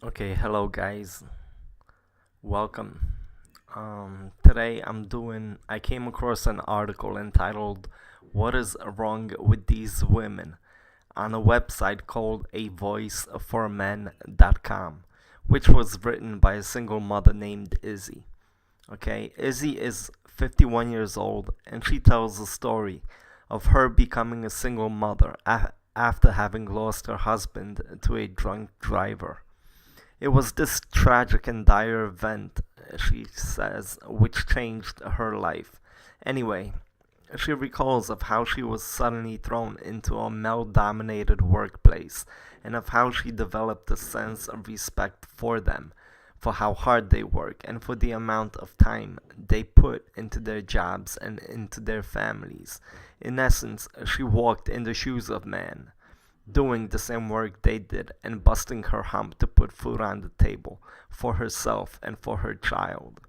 Okay, hello guys. Welcome. Today I came across an article entitled "What is Wrong with These Women" on a website called avoiceformen.com, which was written by a single mother named Izzy. Okay, Izzy is 51 years old and she tells a story of her becoming a single mother after having lost her husband to a drunk driver. It was this tragic and dire event, she says, which changed her life. Anyway, she recalls of how she was suddenly thrown into a male-dominated workplace and of how she developed a sense of respect for them, for how hard they work and for the amount of time they put into their jobs and into their families. In essence, she walked in the shoes of man, doing the same work they did and busting her hump to put food on the table for herself and for her child.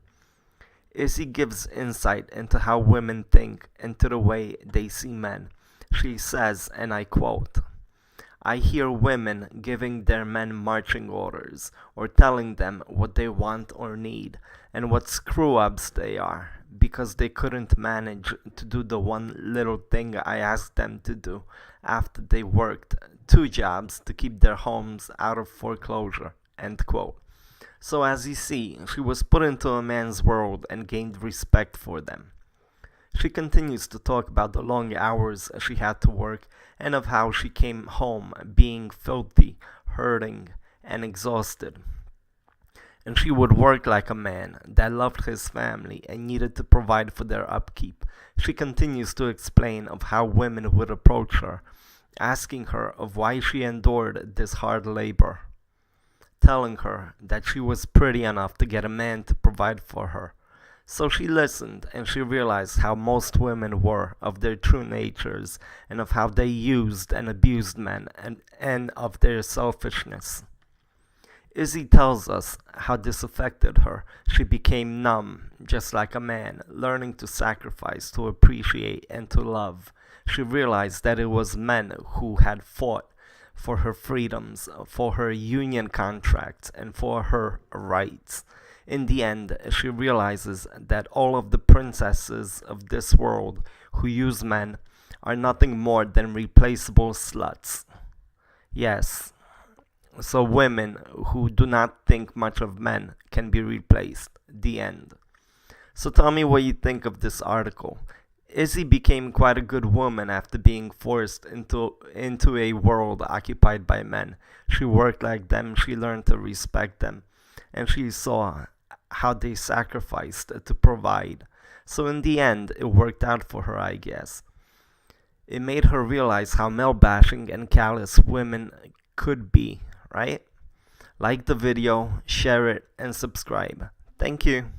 Izzy gives insight into how women think and to the way they see men. She says, and I quote, "I hear women giving their men marching orders or telling them what they want or need and what screw-ups they are because they couldn't manage to do the one little thing I asked them to do after they worked two jobs to keep their homes out of foreclosure." End quote. So as you see, she was put into a man's world and gained respect for them. She continues to talk about the long hours she had to work and of how she came home being filthy, hurting, and exhausted. And she would work like a man that loved his family and needed to provide for their upkeep. She continues to explain of how women would approach her, asking her of why she endured this hard labor, telling her that she was pretty enough to get a man to provide for her. So she listened and she realized how most women were, of their true natures, and of how they used and abused men, and of their selfishness. Izzy tells us how this affected her. She became numb, just like a man, learning to sacrifice, to appreciate, and to love. She realized that it was men who had fought for her freedoms, for her union contracts, and for her rights. In the end, she realizes that all of the princesses of this world who use men are nothing more than replaceable sluts. Yes, so women who do not think much of men can be replaced. The end. So tell me what you think of this article. Izzy became quite a good woman after being forced into a world occupied by men. She worked like them, she learned to respect them, and she saw how they sacrificed to provide. So in the end, it worked out for her, I guess. It made her realize how male-bashing and callous women could be, right? Like the video, share it, and subscribe. Thank you.